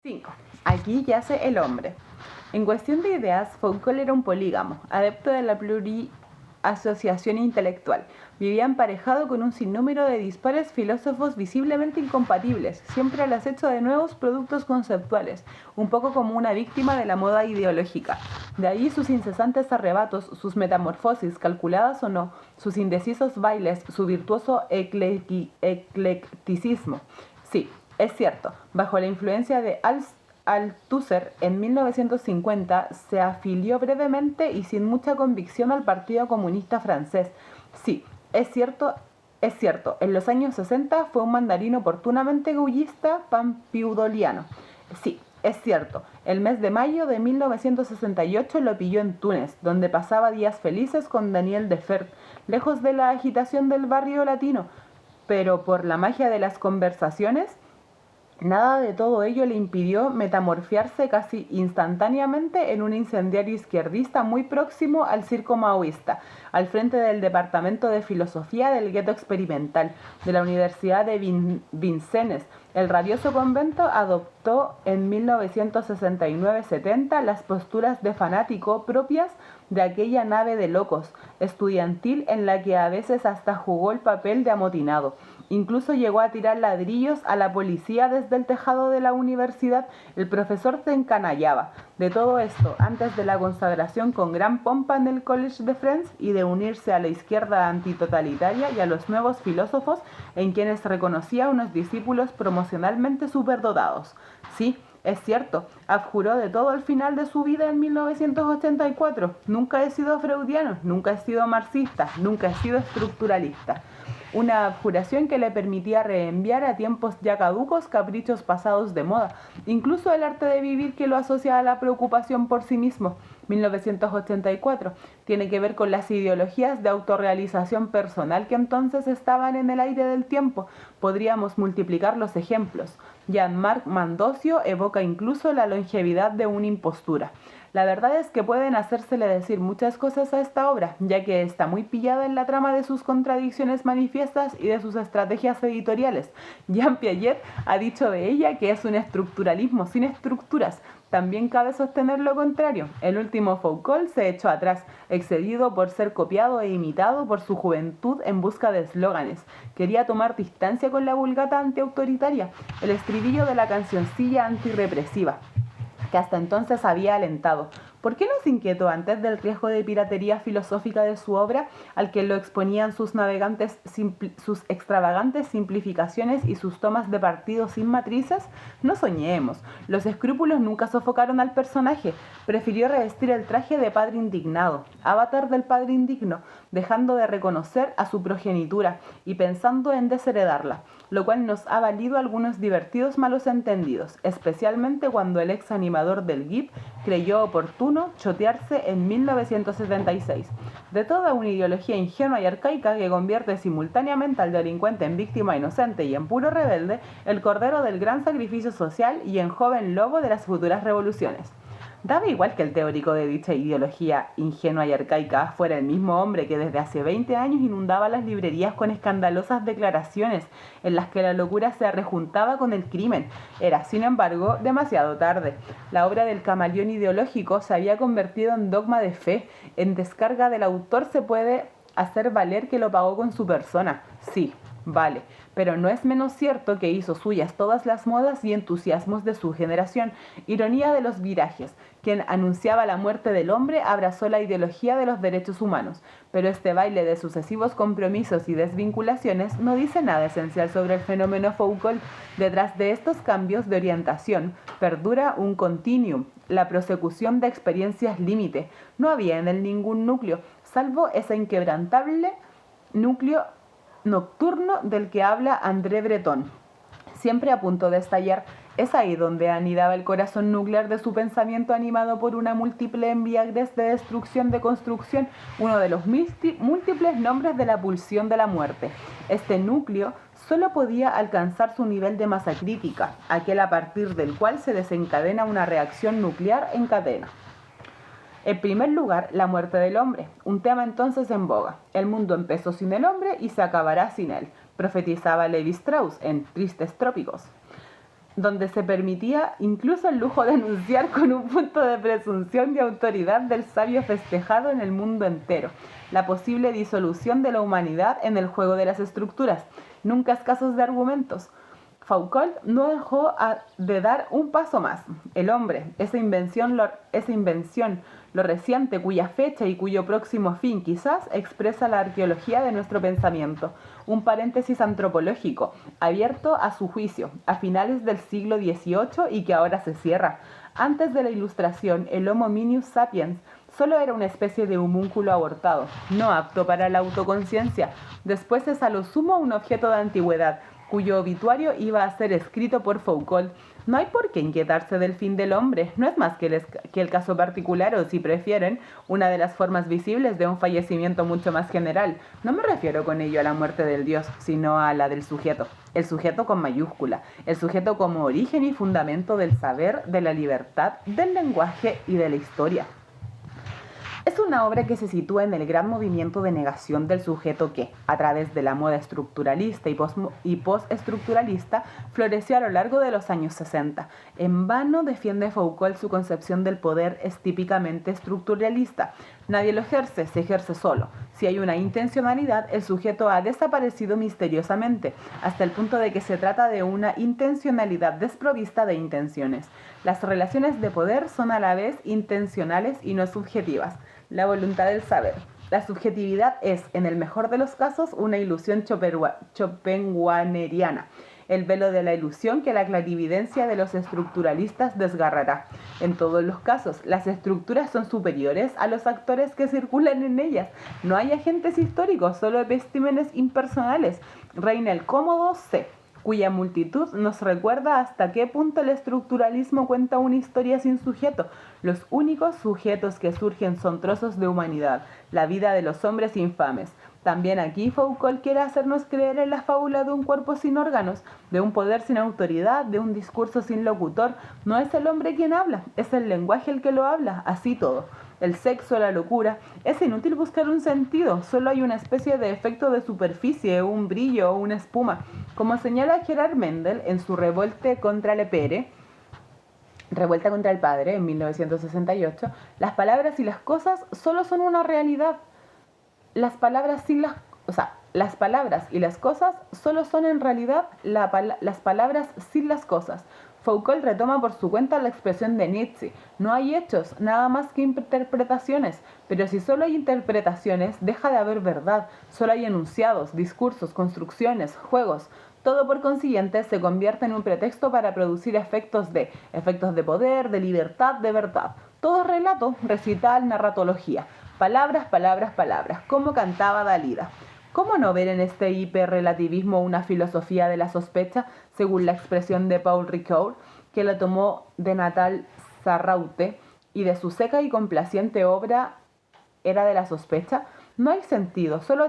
5. Aquí yace el hombre. En cuestión de ideas, Foucault era un polígamo, adepto de la pluriasociación intelectual. Vivía emparejado con un sinnúmero de dispares filósofos visiblemente incompatibles, siempre al acecho de nuevos productos conceptuales, un poco como una víctima de la moda ideológica. De ahí sus incesantes arrebatos, sus metamorfosis, calculadas o no, sus indecisos bailes, su virtuoso eclecticismo. Sí, es cierto, bajo la influencia de Althusser, en 1950 se afilió brevemente y sin mucha convicción al Partido Comunista Francés. Sí, es cierto, en los años 60 fue un mandarín oportunamente gaullista pampiudoliano. Sí, es cierto, el mes de mayo de 1968 lo pilló en Túnez, donde pasaba días felices con Daniel Defert, lejos de la agitación del barrio latino, pero por la magia de las conversaciones, nada de todo ello le impidió metamorfiarse casi instantáneamente en un incendiario izquierdista muy próximo al circo maoísta, al frente del Departamento de Filosofía del Gueto Experimental de la Universidad de Vincennes. El rabioso convento adoptó en 1969-70 las posturas de fanático propias de aquella nave de locos estudiantil en la que a veces hasta jugó el papel de amotinado. Incluso llegó a tirar ladrillos a la policía desde el tejado de la universidad. El profesor se encanallaba de todo esto antes de la consagración con gran pompa en el Collège de France y de unirse a la izquierda antitotalitaria y a los nuevos filósofos en quienes reconocía unos discípulos promocionalmente superdotados. Sí, es cierto, abjuró de todo al final de su vida en 1984. Nunca he sido freudiano, nunca he sido marxista, nunca he sido estructuralista. Una abjuración que le permitía reenviar a tiempos ya caducos caprichos pasados de moda, incluso el arte de vivir que lo asocia a la preocupación por sí mismo. 1984 tiene que ver con las ideologías de autorrealización personal que entonces estaban en el aire del tiempo. Podríamos multiplicar los ejemplos. Jean-Marc Mandossio evoca incluso la longevidad de una impostura. La verdad es que pueden hacérsele decir muchas cosas a esta obra, ya que está muy pillada en la trama de sus contradicciones manifiestas y de sus estrategias editoriales. Jean Piaget ha dicho de ella que es un estructuralismo sin estructuras. También cabe sostener lo contrario. El último Foucault se echó atrás, excedido por ser copiado e imitado por su juventud en busca de eslóganes. Quería tomar distancia con la vulgata antiautoritaria, el estribillo de la cancioncilla antirrepresiva que hasta entonces había alentado. ¿Por qué no se inquietó antes del riesgo de piratería filosófica de su obra, al que lo exponían sus extravagantes simplificaciones y sus tomas de partido sin matrices? No soñemos. Los escrúpulos nunca sofocaron al personaje. Prefirió revestir el traje de padre indignado, avatar del padre indigno, dejando de reconocer a su progenitura y pensando en desheredarla, lo cual nos ha valido algunos divertidos malos entendidos, especialmente cuando el ex animador del GIP creyó oportuno chotearse en 1976 de toda una ideología ingenua y arcaica que convierte simultáneamente al delincuente en víctima inocente y en puro rebelde, el cordero del gran sacrificio social y en joven lobo de las futuras revoluciones. Daba igual que el teórico de dicha ideología ingenua y arcaica fuera el mismo hombre que desde hace 20 años inundaba las librerías con escandalosas declaraciones en las que la locura se rejuntaba con el crimen. Era, sin embargo, demasiado tarde. La obra del camaleón ideológico se había convertido en dogma de fe. En descarga del autor se puede hacer valer que lo pagó con su persona. Sí, vale, pero no es menos cierto que hizo suyas todas las modas y entusiasmos de su generación. Ironía de los virajes. Quien anunciaba la muerte del hombre abrazó la ideología de los derechos humanos, pero este baile de sucesivos compromisos y desvinculaciones no dice nada esencial sobre el fenómeno Foucault. Detrás de estos cambios de orientación perdura un continuum, la prosecución de experiencias límite. No había en él ningún núcleo, salvo ese inquebrantable núcleo nocturno del que habla André Breton, siempre a punto de estallar. Es ahí donde anidaba el corazón nuclear de su pensamiento animado por una múltiple embriaguez de destrucción de construcción, uno de los múltiples nombres de la pulsión de la muerte. Este núcleo solo podía alcanzar su nivel de masa crítica, aquel a partir del cual se desencadena una reacción nuclear en cadena. En primer lugar, la muerte del hombre, un tema entonces en boga. El mundo empezó sin el hombre y se acabará sin él, profetizaba Levi Strauss en Tristes Trópicos. donde se permitía incluso el lujo de anunciar con un punto de presunción de autoridad del sabio festejado en el mundo entero, la posible disolución de la humanidad en el juego de las estructuras, nunca escasos de argumentos. Foucault no dejó de dar un paso más. El hombre, esa invención, lo reciente, cuya fecha y cuyo próximo fin quizás expresa la arqueología de nuestro pensamiento, un paréntesis antropológico, abierto a su juicio, a finales del siglo XVIII y que ahora se cierra. Antes de la Ilustración, el Homo Minius sapiens solo era una especie de homúnculo abortado, no apto para la autoconciencia. Después es a lo sumo un objeto de antigüedad, cuyo obituario iba a ser escrito por Foucault. No hay por qué inquietarse del fin del hombre, no es más que el caso particular o, si prefieren, una de las formas visibles de un fallecimiento mucho más general. No me refiero con ello a la muerte del Dios, sino a la del sujeto. El sujeto con mayúscula, el sujeto como origen y fundamento del saber, de la libertad, del lenguaje y de la historia. Es una obra que se sitúa en el gran movimiento de negación del sujeto que, a través de la moda estructuralista y postestructuralista, floreció a lo largo de los años 60. En vano defiende Foucault su concepción del poder es típicamente estructuralista. Nadie lo ejerce, se ejerce solo. Si hay una intencionalidad, el sujeto ha desaparecido misteriosamente, hasta el punto de que se trata de una intencionalidad desprovista de intenciones. Las relaciones de poder son a la vez intencionales y no subjetivas. La voluntad del saber. La subjetividad es, en el mejor de los casos, una ilusión schopenhaueriana, el velo de la ilusión que la clarividencia de los estructuralistas desgarrará. En todos los casos, las estructuras son superiores a los actores que circulan en ellas. No hay agentes históricos, solo epístemes impersonales. Reina el cómodo sé, cuya multitud nos recuerda hasta qué punto el estructuralismo cuenta una historia sin sujeto. Los únicos sujetos que surgen son trozos de humanidad, la vida de los hombres infames. También aquí Foucault quiere hacernos creer en la fábula de un cuerpo sin órganos, de un poder sin autoridad, de un discurso sin locutor. No es el hombre quien habla, es el lenguaje el que lo habla, así todo. El sexo, la locura. Es inútil buscar un sentido, solo hay una especie de efecto de superficie, un brillo o una espuma. Como señala Gerard Mendel en su Revuelta contra el Padre, en 1968, las palabras y las cosas solo son una realidad. Las palabras y las cosas solo son en realidad las palabras sin las cosas. Foucault retoma por su cuenta la expresión de Nietzsche: no hay hechos, nada más que interpretaciones, pero si solo hay interpretaciones, deja de haber verdad, solo hay enunciados, discursos, construcciones, juegos. Todo por consiguiente se convierte en un pretexto para producir efectos de poder, de libertad, de verdad. Todo relato, recital, narratología. Palabras, palabras, palabras, como cantaba Dalida. ¿Cómo no ver en este hiperrelativismo una filosofía de la sospecha, según la expresión de Paul Ricoeur, que la tomó de Natal Sarraute y de su seca y complaciente obra Era de la sospecha? No hay sentido, solo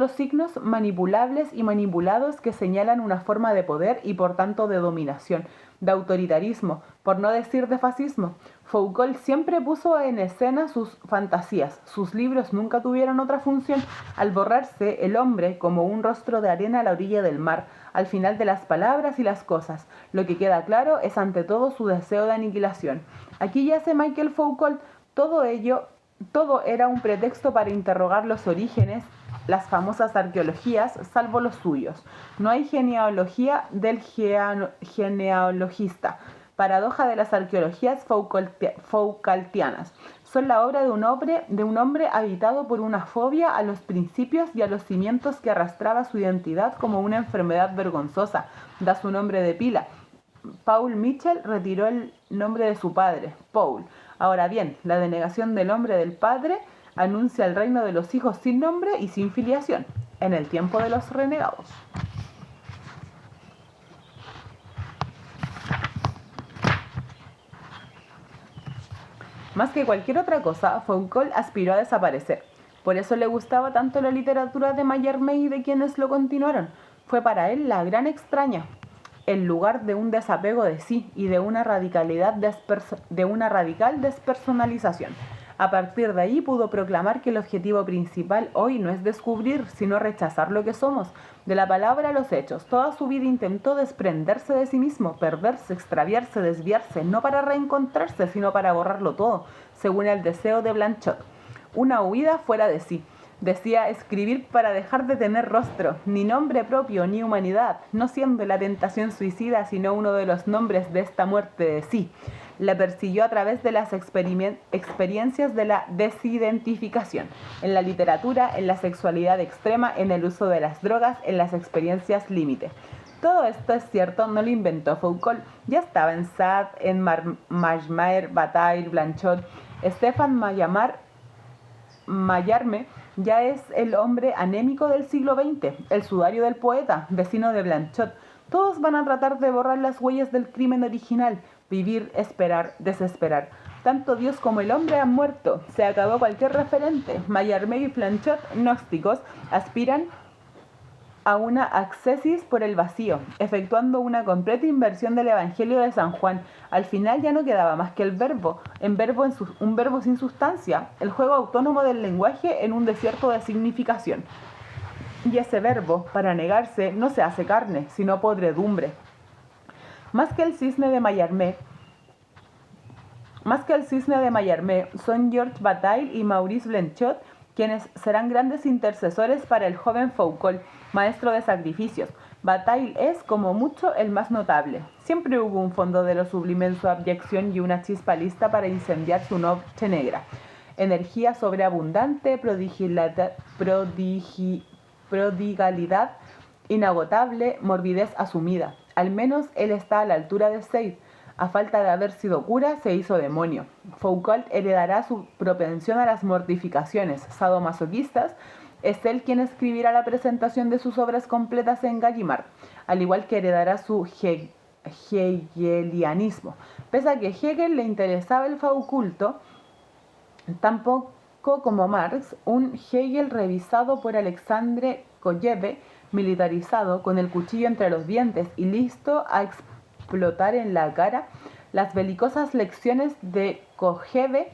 signos manipulables y manipulados que señalan una forma de poder y por tanto de dominación, de autoritarismo, por no decir de fascismo. Foucault siempre puso en escena sus fantasías, sus libros nunca tuvieron otra función, al borrarse el hombre como un rostro de arena a la orilla del mar, al final de las palabras y las cosas. Lo que queda claro es ante todo su deseo de aniquilación. Aquí yace Michel Foucault, todo era un pretexto para interrogar los orígenes, las famosas arqueologías, salvo los suyos. No hay genealogía del genealogista. Paradoja de las arqueologías Foucaultianas. Son la obra de un hombre habitado por una fobia a los principios y a los cimientos que arrastraba su identidad como una enfermedad vergonzosa. Da su nombre de pila. Paul Mitchell retiró el nombre de su padre, Paul. Ahora bien, la denegación del nombre del padre anuncia el reino de los hijos sin nombre y sin filiación, en el tiempo de los renegados. Más que cualquier otra cosa, Foucault aspiró a desaparecer. Por eso le gustaba tanto la literatura de Mallarmé y de quienes lo continuaron. Fue para él la gran extraña, el lugar de un desapego de sí y de una radical despersonalización. A partir de ahí pudo proclamar que el objetivo principal hoy no es descubrir, sino rechazar lo que somos. De la palabra a los hechos, toda su vida intentó desprenderse de sí mismo, perderse, extraviarse, desviarse, no para reencontrarse, sino para borrarlo todo, según el deseo de Blanchot. Una huida fuera de sí. Decía escribir para dejar de tener rostro, ni nombre propio, ni humanidad, no siendo la tentación suicida, sino uno de los nombres de esta muerte de sí. La persiguió a través de las experiencias de la desidentificación, en la literatura, en la sexualidad extrema, en el uso de las drogas, en las experiencias límite. Todo esto es cierto, no lo inventó Foucault, ya estaba en Sade, en Mallarmé, Bataille, Blanchot. Stefan Mallarmé ya es el hombre anémico del siglo XX, el sudario del poeta, vecino de Blanchot. Todos van a tratar de borrar las huellas del crimen original, vivir, esperar, desesperar. Tanto Dios como el hombre han muerto, se acabó cualquier referente. Mallarmé y Blanchot, gnósticos, aspiran a una ascesis por el vacío, efectuando una completa inversión del Evangelio de San Juan. Al final ya no quedaba más que el verbo, un verbo sin sustancia, el juego autónomo del lenguaje en un desierto de significación. Y ese verbo, para negarse, no se hace carne, sino podredumbre. Más que el cisne de Mallarmé, son Georges Bataille y Maurice Blanchot quienes serán grandes intercesores para el joven Foucault, maestro de sacrificios. Bataille es, como mucho, el más notable. Siempre hubo un fondo de lo sublime en su abyección y una chispa lista para incendiar su noche negra. Energía sobreabundante, prodigalidad inagotable, morbidez asumida. Al menos él está a la altura de Sade. A falta de haber sido cura, se hizo demonio. Foucault heredará su propensión a las mortificaciones sadomasoquistas. Es él quien escribirá la presentación de sus obras completas en Gallimard, al igual que heredará su hegelianismo. Pese a que Hegel le interesaba el fauculto, tampoco como Marx, un Hegel revisado por Alexandre Kollebe, militarizado, con el cuchillo entre los dientes y listo a explotar en la cara las belicosas lecciones de Kollebe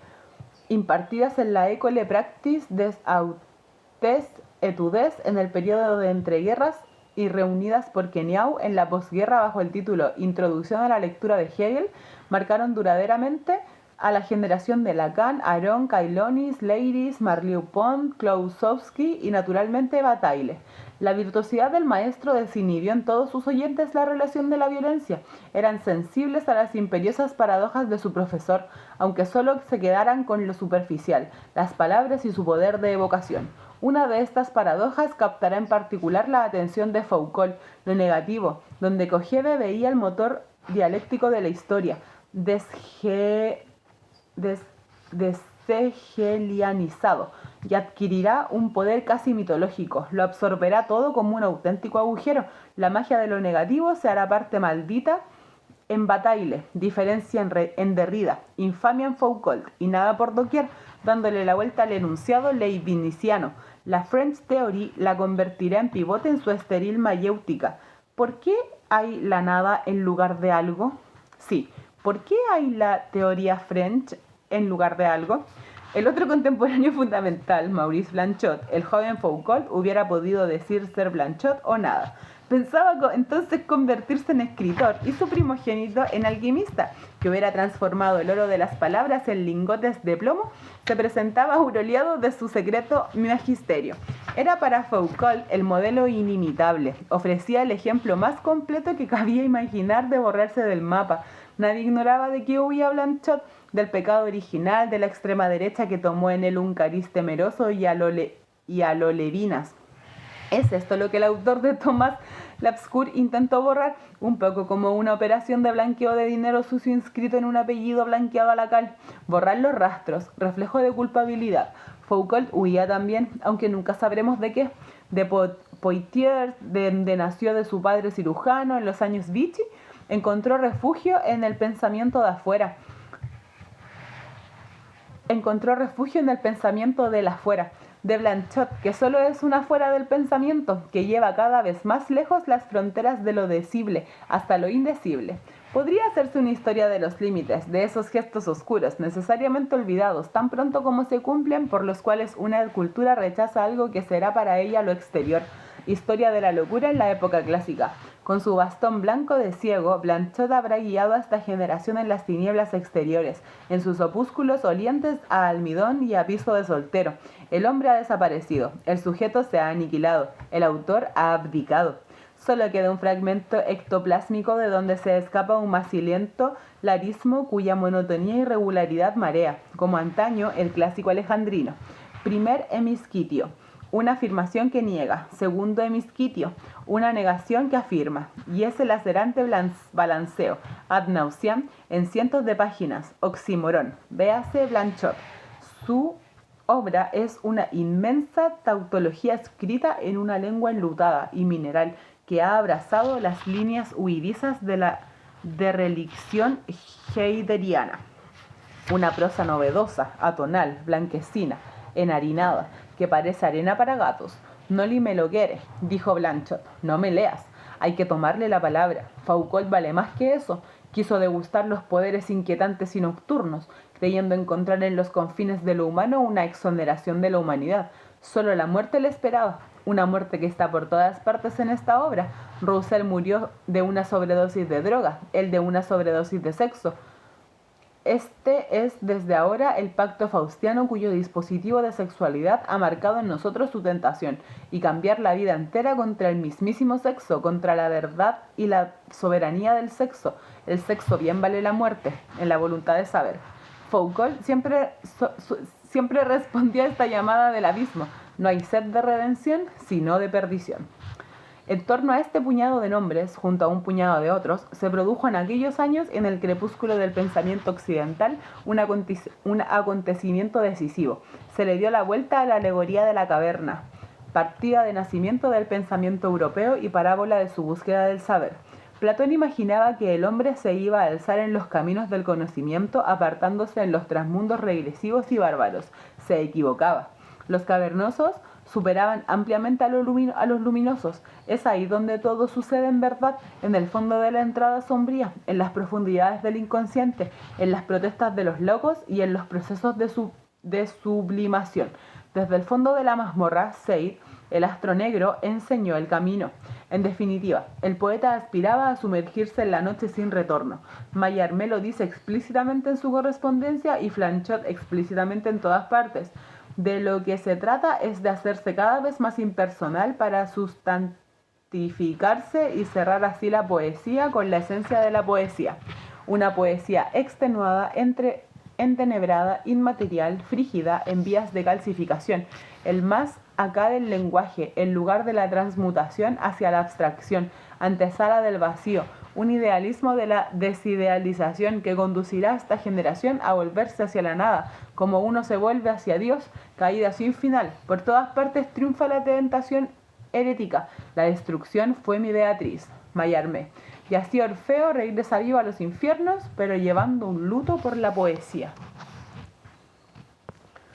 impartidas en la École Praxis des Hautes Études en el periodo de entreguerras y reunidas por Queneau en la posguerra bajo el título Introducción a la lectura de Hegel, marcaron duraderamente a la generación de Lacan, Aron, Kailonis, Leiris, Marlieu-Pont, Klossowski y naturalmente Bataille. La virtuosidad del maestro desinhibió en todos sus oyentes la relación de la violencia. Eran sensibles a las imperiosas paradojas de su profesor, aunque solo se quedaran con lo superficial, las palabras y su poder de evocación. Una de estas paradojas captará en particular la atención de Foucault, lo negativo, donde Kollebe veía el motor dialéctico de la historia, deshegelianizado, y adquirirá un poder casi mitológico. Lo absorberá todo como un auténtico agujero. La magia de lo negativo se hará parte maldita en Bataille, diferencia en Derrida, infamia en Foucault, y nada por doquier, dándole la vuelta al enunciado leibniciano. La French Theory la convertirá en pivote en su estéril mayéutica. ¿Por qué hay la nada en lugar de algo? Sí, ¿por qué hay la teoría French en lugar de algo? El otro contemporáneo fundamental, Maurice Blanchot, el joven Foucault, hubiera podido decir ser Blanchot o nada. Pensaba entonces convertirse en escritor y su primogénito en alquimista, que hubiera transformado el oro de las palabras en lingotes de plomo. Se presentaba aureolado de su secreto magisterio. Era para Foucault el modelo inimitable. Ofrecía el ejemplo más completo que cabía imaginar de borrarse del mapa. Nadie ignoraba de qué huía Blanchot, del pecado original de la extrema derecha que tomó en él un cariz temeroso y a lo Levinas. ¿Es esto lo que el autor de Thomas L'Obscur intentó borrar? Un poco como una operación de blanqueo de dinero sucio inscrito en un apellido blanqueado a la cal. Borrar los rastros, reflejo de culpabilidad. Foucault huía también, aunque nunca sabremos de qué. De Poitiers, donde nació de su padre cirujano en los años Vichy, encontró refugio en el pensamiento de afuera. Encontró refugio en el pensamiento del afuera. De Blanchot, que solo es una fuera del pensamiento, que lleva cada vez más lejos las fronteras de lo decible hasta lo indecible. Podría hacerse una historia de los límites, de esos gestos oscuros, necesariamente olvidados, tan pronto como se cumplen, por los cuales una cultura rechaza algo que será para ella lo exterior. Historia de la locura en la época clásica. Con su bastón blanco de ciego, Blanchot habrá guiado a esta generación en las tinieblas exteriores, en sus opúsculos olientes a almidón y a piso de soltero. El hombre ha desaparecido, el sujeto se ha aniquilado, el autor ha abdicado. Solo queda un fragmento ectoplásmico de donde se escapa un macilento larismo cuya monotonía y regularidad marea, como antaño el clásico alejandrino. Primer hemisquitio, una afirmación que niega. Segundo hemisquitio, una negación que afirma. Y ese lacerante balanceo, ad nauseam, en cientos de páginas, oxímoron. Véase Blanchot. Su obra es una inmensa tautología escrita en una lengua enlutada y mineral que ha abrazado las líneas huidizas de la derrelicción heideggeriana. Una prosa novedosa, atonal, blanquecina, enharinada, que parece arena para gatos. Noli me lo quiere, dijo Blanchot, no me leas, hay que tomarle la palabra. Foucault vale más que eso. Quiso degustar los poderes inquietantes y nocturnos, creyendo encontrar en los confines de lo humano una exoneración de la humanidad. Solo la muerte le esperaba, una muerte que está por todas partes en esta obra. Roussel murió de una sobredosis de droga, él de una sobredosis de sexo. Este es desde ahora el pacto faustiano cuyo dispositivo de sexualidad ha marcado en nosotros su tentación, y cambiar la vida entera contra el mismísimo sexo, contra la verdad y la soberanía del sexo. El sexo bien vale la muerte, en la voluntad de saber. Foucault siempre respondió a esta llamada del abismo: no hay sed de redención, sino de perdición. En torno a este puñado de nombres, junto a un puñado de otros, se produjo en aquellos años, en el crepúsculo del pensamiento occidental, un acontecimiento decisivo. Se le dio la vuelta a la alegoría de la caverna, partida de nacimiento del pensamiento europeo y parábola de su búsqueda del saber. Platón imaginaba que el hombre se iba a alzar en los caminos del conocimiento, apartándose en los transmundos regresivos y bárbaros. Se equivocaba. Los cavernosos superaban ampliamente a los luminosos. Es ahí donde todo sucede en verdad, en el fondo de la entrada sombría, en las profundidades del inconsciente, en las protestas de los locos y en los procesos de sublimación. Desde el fondo de la mazmorra, Seid, el astro negro, enseñó el camino. En definitiva, el poeta aspiraba a sumergirse en la noche sin retorno. Mallarmé lo dice explícitamente en su correspondencia y Blanchot explícitamente en todas partes. De lo que se trata es de hacerse cada vez más impersonal para sustantificarse y cerrar así la poesía con la esencia de la poesía. Una poesía extenuada, entenebrada, inmaterial, frígida, en vías de calcificación. El más acá del lenguaje, en lugar de la transmutación hacia la abstracción, antesala del vacío, un idealismo de la desidealización que conducirá a esta generación a volverse hacia la nada, como uno se vuelve hacia Dios, caída sin final. Por todas partes triunfa la tentación herética. La destrucción fue mi Beatriz, Mallarmé. Y así Orfeo regresa vivo a los infiernos, pero llevando un luto por la poesía.